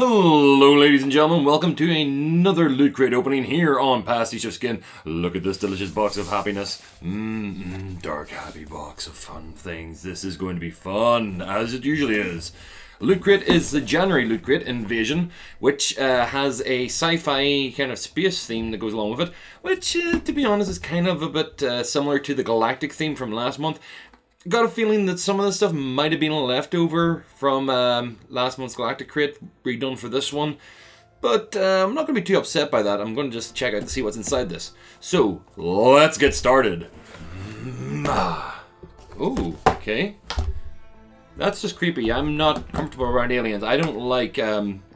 Hello ladies and gentlemen, welcome to another Loot Crate opening here on PasticheofSkin. Look at this delicious box of happiness. Dark happy box of fun things. This is going to be fun, as it usually is. Loot Crate is the January Loot Crate Invasion, which has a sci-fi kind of space theme that goes along with it, which, to be honest, is kind of a bit similar to the galactic theme from last month. Got a feeling that some of this stuff might have been a leftover from last month's Galactic Crate, redone for this one. But I'm not going to be too upset by that. I'm going to just check out to see what's inside this. So, let's get started. Oh, okay. That's just creepy. I'm not comfortable around aliens. I don't like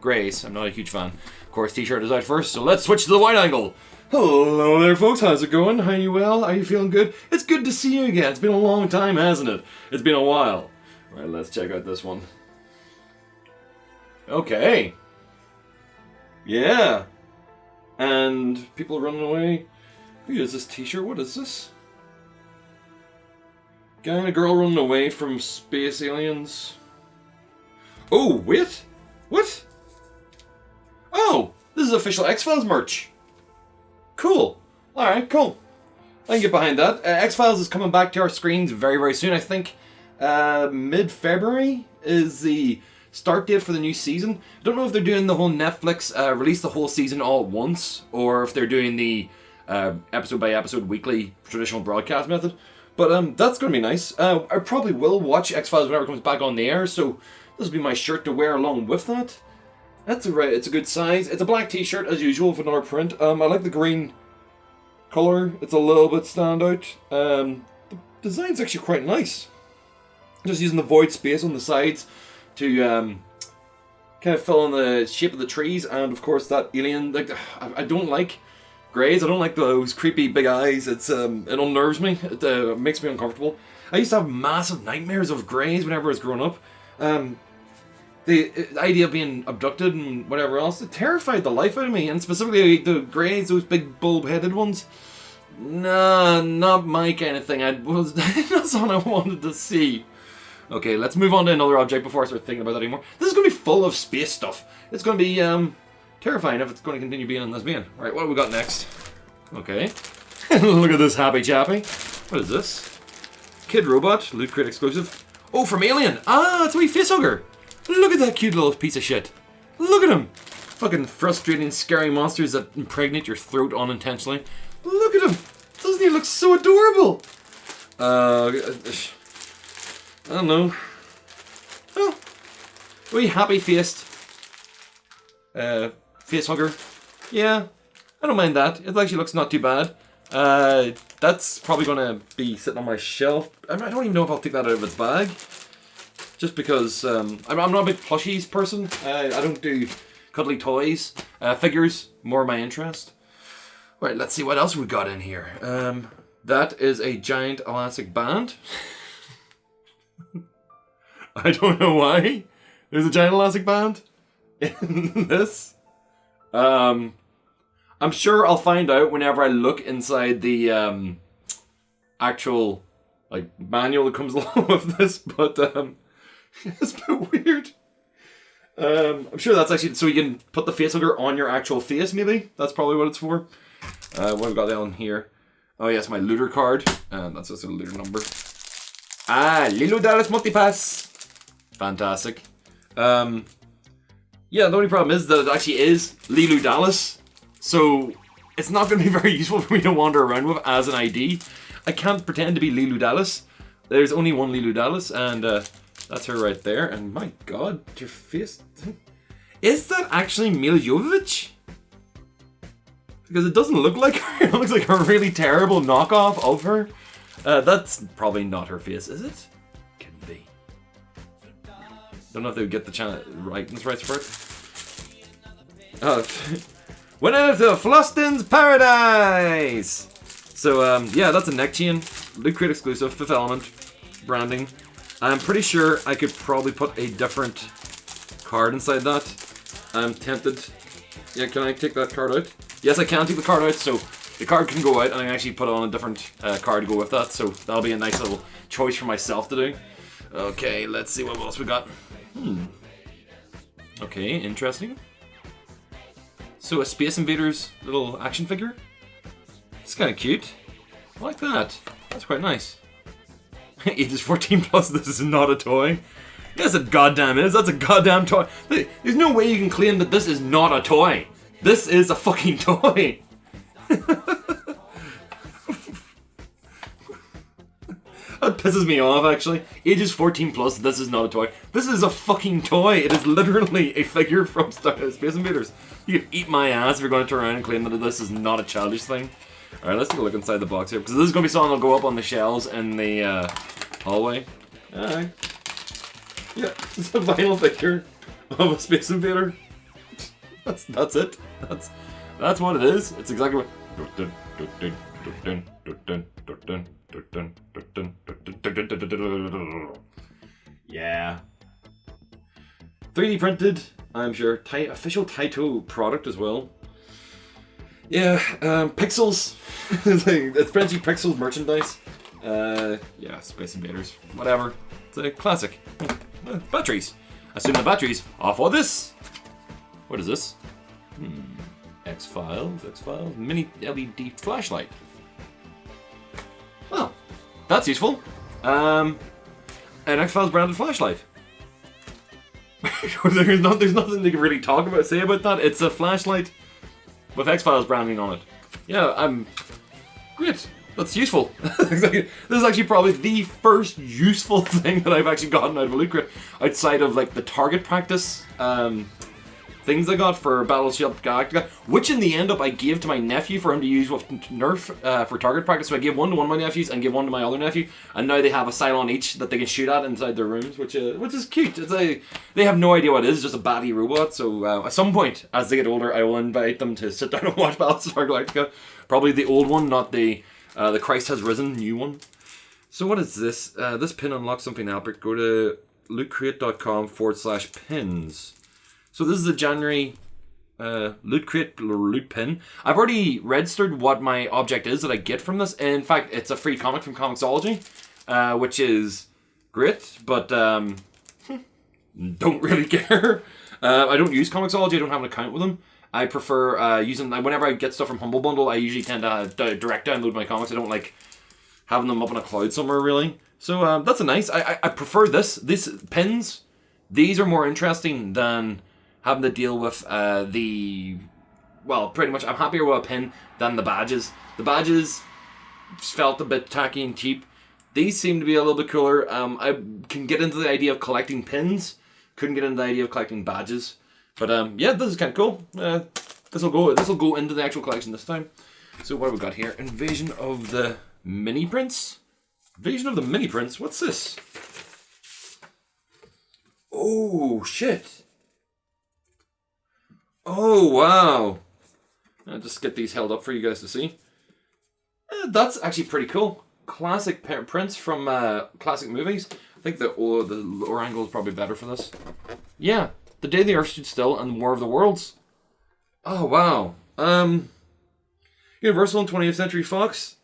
greys. I'm not a huge fan. Of course, t-shirt is out first, so let's switch to the wide angle. Hello there folks, how's it going? Are you well? Are you feeling good? It's good to see you again. It's been a long time, hasn't it? It's been a while. Right, let's check out this one. Okay. Yeah. And people running away. Who is this t-shirt? What is this? Guy and a girl running away from space aliens. Oh, wait. What? Oh, this is official X-Files merch. Cool. Alright, cool. I can get behind that. X-Files is coming back to our screens very, very soon. I think mid-February is the start date for the new season. I don't know if they're doing the whole Netflix release the whole season all at once, or if they're doing the episode-by-episode weekly traditional broadcast method. But that's going to be nice. I probably will watch X-Files whenever it comes back on the air, so this will be my shirt to wear along with that. That's alright, it's a good size. It's a black t-shirt as usual with another print. I like the green colour. It's a little bit standout. The design's actually quite nice. Just using the void space on the sides to kind of fill in the shape of the trees, and of course that alien. Like, I don't like greys. I don't like those creepy big eyes. It unnerves me. It makes me uncomfortable. I used to have massive nightmares of greys whenever I was growing up. The idea of being abducted and whatever else, it terrified the life out of me, and specifically the greys, those big bulb-headed ones. Nah, not my kind of thing. That's all I wanted to see. Okay, let's move on to another object before I start thinking about that anymore. This is going to be full of space stuff. It's going to be terrifying if it's going to continue being in this vein. Right, what have we got next? Okay. Look at this happy chappy. What is this? Kid Robot, Loot Crate exclusive. Oh, from Alien. Ah, it's a wee facehugger. Look at that cute little piece of shit. Look at him. Fucking frustrating, scary monsters that impregnate your throat unintentionally. Look at him. Doesn't he look so adorable? I don't know. Oh. Wee happy-faced facehugger. Yeah, I don't mind that. It actually looks not too bad. That's probably going to be sitting on my shelf. I don't even know if I'll take that out of its bag. Just because I'm not a big plushies person. I don't do cuddly toys. Figures, more my interest. Right, let's see what else we got in here. That is a giant elastic band. I don't know why. There's a giant elastic band in this. I'm sure I'll find out whenever I look inside the actual manual that comes along with this, but it's a bit weird. I'm sure that's actually so you can put the facehugger on your actual face, maybe? That's probably what it's for. What have we got down here? Oh yes, my looter card. That's just a looter number. Ah, Lilo Dallas Multipass. Fantastic. Yeah, the only problem is that it actually is Lilu Dallas. So it's not going to be very useful for me to wander around with as an ID. I can't pretend to be Lilu Dallas. There's only one Lilu Dallas, and that's her right there. And my god, your face. Is that actually Mila Jovovich? Because it doesn't look like her. It looks like a really terrible knockoff of her. That's probably not her face, is it? Can be. Don't know if they would get the channel right in this right part. Winner to Flustin's Paradise! So, yeah, that's a neck chain. Loot Crate exclusive, Fifth Element branding. I'm pretty sure I could probably put a different card inside that. I'm tempted. Yeah, can I take that card out? Yes, I can take the card out, so the card can go out, and I can actually put on a different card to go with that, so that'll be a nice little choice for myself to do. Okay, let's see what else we got. Okay, interesting. So a Space Invaders little action figure. It's kind of cute. I like that. That's quite nice. Ages 14 plus, this is not a toy. Yes, it goddamn is. That's a goddamn toy. There's no way you can claim that this is not a toy. This is a fucking toy. That pisses me off, actually. Ages 14 plus, this is not a toy. This is a fucking toy. It is literally a figure from Space Invaders. You can eat my ass if you're going to turn around and claim that this is not a childish thing. Alright, let's take a look inside the box here, because this is going to be something that'll go up on the shelves in the hallway. Alright. Yeah, it's a vinyl figure of a Space Invader. That's it. That's what it is. It's exactly what... Yeah. 3D printed, I'm sure. Official Taito product as well. Yeah, Pixels. It's Frenchy Pixels merchandise. Yeah, Space Invaders. Whatever. It's a classic. Batteries. Assume the batteries are for this. What is this? X-Files. Mini LED flashlight. Well, that's useful. An X-Files branded flashlight. there's nothing to really say about that. It's a flashlight with X-Files branding on it. Yeah, great. That's useful. This is actually probably the first useful thing that I've actually gotten out of a Loot Crate, outside of like the target practice things I got for Battleship Galactica, which in the end up I gave to my nephew for him to use with Nerf for target practice. So I gave one to one of my nephews and gave one to my other nephew, and now they have a Cylon each that they can shoot at inside their rooms, which is cute. They have no idea what it is, it's just a batty robot. So at some point, as they get older, I will invite them to sit down and watch Battlestar Galactica. Probably the old one, not the Christ Has Risen new one. So what is this? This pin unlocks something epic. Go to lootcrate.com/pins. So this is the January Loot Crate or Loot Pin. I've already registered what my object is that I get from this. In fact, it's a free comic from Comixology, which is great, but don't really care. I don't use Comixology. I don't have an account with them. I prefer using... Whenever I get stuff from Humble Bundle, I usually tend to direct download my comics. I don't like having them up in a cloud somewhere, really. So that's a nice... I prefer this. These pins, these are more interesting than having to deal with well, pretty much, I'm happier with a pin than the badges. The badges felt a bit tacky and cheap. These seem to be a little bit cooler. I can get into the idea of collecting pins. Couldn't get into the idea of collecting badges. But yeah, this is kind of cool. This will go into the actual collection this time. So what have we got here? Invasion of the Mini Prince? Invasion of the Mini Prince? What's this? Oh, shit. Oh, wow. I'll just get these held up for you guys to see. That's actually pretty cool. Classic prints from classic movies. I think the lower angle is probably better for this. Yeah. The Day the Earth Stood Still and War of the Worlds. Oh, wow. Universal and 20th Century Fox.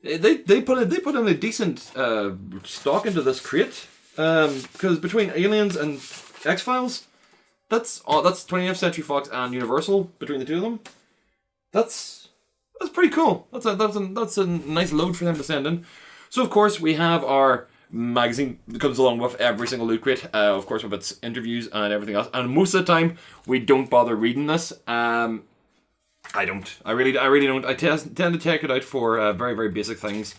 They put in a decent stock into this crate. Because between Aliens and X-Files, that's 20th Century Fox and Universal between the two of them. That's pretty cool. That's a nice load for them to send in. So of course we have our magazine that comes along with every single Loot Crate, of course with its interviews and everything else. And most of the time we don't bother reading this. I really don't. I tend to check it out for very, very basic things,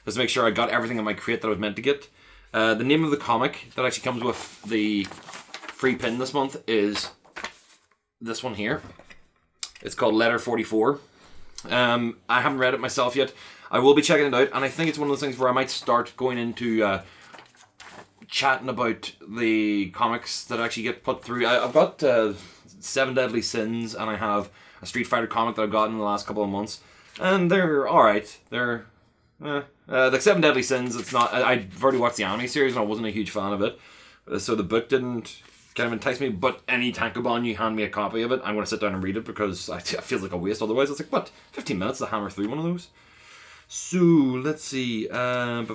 just to make sure I got everything in my crate that I was meant to get. The name of the comic that actually comes with the free pin this month is this one here. It's called Letter 44. I haven't read it myself yet. I will be checking it out, and I think it's one of those things where I might start going into chatting about the comics that actually get put through. I've got 7 Deadly Sins, and I have a Street Fighter comic that I've gotten in the last couple of months, and they're alright. They're like 7 Deadly Sins. It's not. I've already watched the anime series, and I wasn't a huge fan of it, so the book didn't kind of entice me. But any Tankobon you hand me a copy of it, I'm going to sit down and read it, because it feels like a waste otherwise. It's like, what, 15 minutes to hammer through one of those? So let's see. The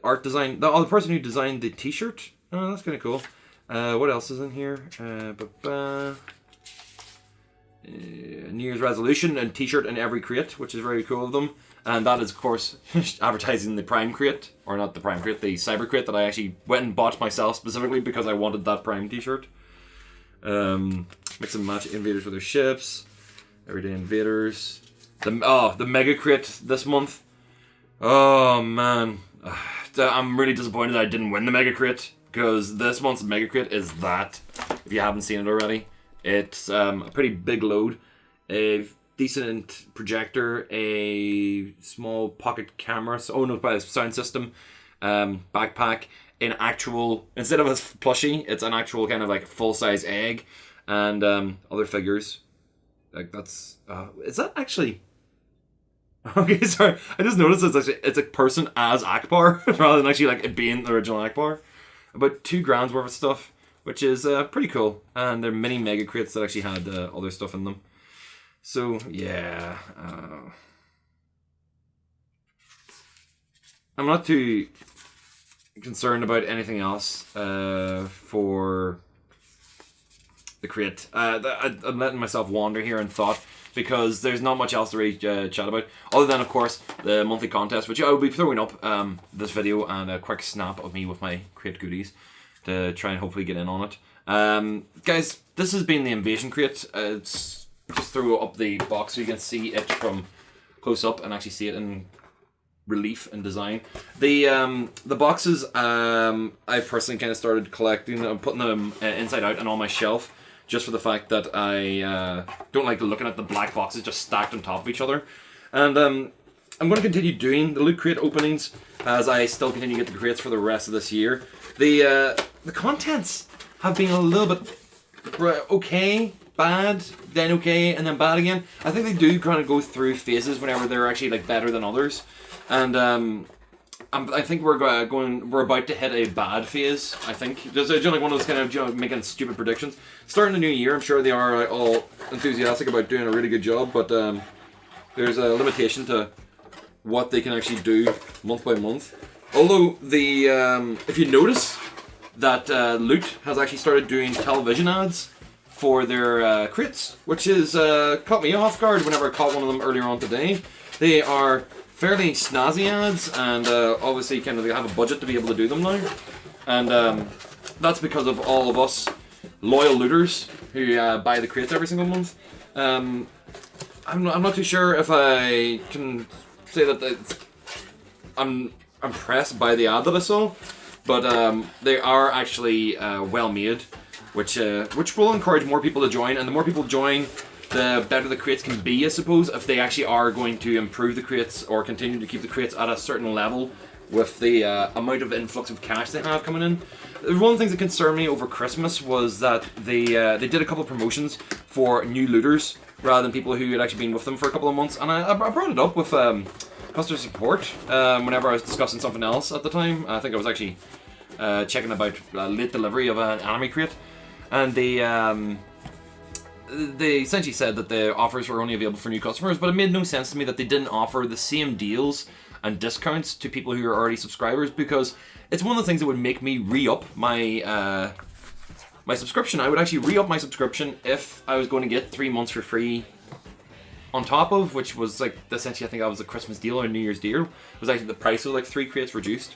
art design. The person who designed the T-shirt. Oh, that's kind of cool. What else is in here? New Year's resolution and t-shirt in every crate, which is very cool of them. And that is, of course, advertising the Prime crate. Or not the Prime crate, the Cyber crate that I actually went and bought myself specifically because I wanted that Prime t-shirt. Mix and match invaders with their ships. Everyday invaders. The Mega crate this month. Oh, man. I'm really disappointed that I didn't win the Mega crate. Because this month's Mega crate is that. If you haven't seen it already. It's a pretty big load. A decent projector, a small pocket camera, by a sound system, backpack, an actual, instead of a plushie, it's an actual kind of like full-size egg, and other figures. Like that's, is that actually, okay, sorry, I just noticed it's a person as Akbar, rather than actually like it being the original Akbar. About $2,000 worth of stuff, which is pretty cool, and they're mini mega crates that actually had other stuff in them. So, yeah. I'm not too concerned about anything else for the crate. I'm letting myself wander here in thought because there's not much else to really chat about. Other than, of course, the monthly contest, which I will be throwing up this video and a quick snap of me with my crate goodies to try and hopefully get in on it. Guys, this has been the Invasion crate. It's just throw up the box so you can see it from close up and actually see it in relief and design. The boxes I've personally kind of started collecting. I'm putting them inside out and on my shelf just for the fact that I don't like looking at the black boxes just stacked on top of each other. And I'm going to continue doing the loot crate openings as I still continue to get the crates for the rest of this year. The contents have been a little bit okay, bad, then okay, and then bad again. I think they do kind of go through phases whenever they're actually like better than others. And I think we're about to hit a bad phase. I think just like one of those kind of making stupid predictions. Starting the new year, I'm sure they are all enthusiastic about doing a really good job, but there's a limitation to what they can actually do month by month. Although if you notice that Loot has actually started doing television ads for their crates, which is caught me off guard whenever I caught one of them earlier on today. They are fairly snazzy ads, and obviously kind of they have a budget to be able to do them now. And that's because of all of us loyal looters who buy the crates every single month. I'm not too sure if I can say that I'm impressed by the ad that I saw, but they are actually well made. Which will encourage more people to join, and the more people join, the better the crates can be, I suppose, if they actually are going to improve the crates or continue to keep the crates at a certain level with the amount of influx of cash they have coming in. One of the things that concerned me over Christmas was that they did a couple of promotions for new looters rather than people who had actually been with them for a couple of months, and I brought it up with customer support whenever I was discussing something else at the time. I think I was actually checking about late delivery of an anime crate. And they essentially said that the offers were only available for new customers, but it made no sense to me that they didn't offer the same deals and discounts to people who are already subscribers, because it's one of the things that would make me re-up my my subscription. I would actually re-up my subscription if I was going to get 3 months for free on top of, which was like essentially I think that was a Christmas deal or a New Year's deal. It was actually the price of like 3 crates reduced.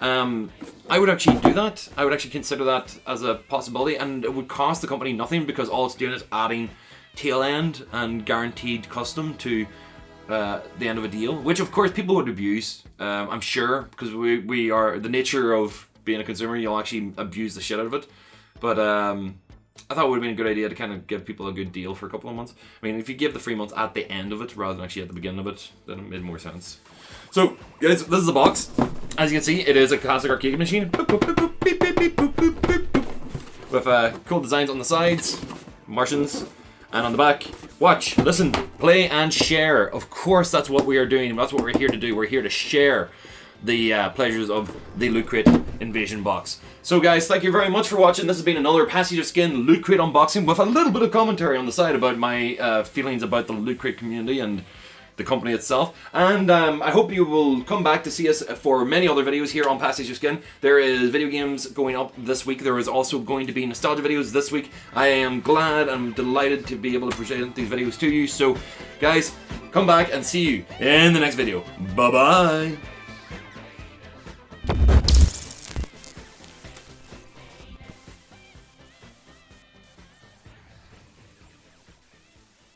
I would actually do that. I would actually consider that as a possibility, and it would cost the company nothing because all it's doing is adding tail end and guaranteed custom to the end of a deal, which of course people would abuse. I'm sure, because we are the nature of being a consumer, you'll actually abuse the shit out of it. But I thought it would have been a good idea to kind of give people a good deal for a couple of months. I mean, if you give the 3 months at the end of it rather than actually at the beginning of it, then it made more sense. So, guys, this is the box. As you can see, it is a classic arcade machine. With cool designs on the sides, Martians, and on the back. Watch, listen, play, and share. Of course, that's what we are doing. That's what we're here to do. We're here to share the pleasures of the Loot Crate Invasion box. So, guys, thank you very much for watching. This has been another Pastiche Loot Crate unboxing with a little bit of commentary on the side about my feelings about the Loot Crate community and the company itself. And I hope you will come back to see us for many other videos here on PasticheofSkin. There is video games going up this week. There is also going to be nostalgia videos this week. I am glad and delighted to be able to present these videos to you. So guys, come back and see you in the next video. Bye bye.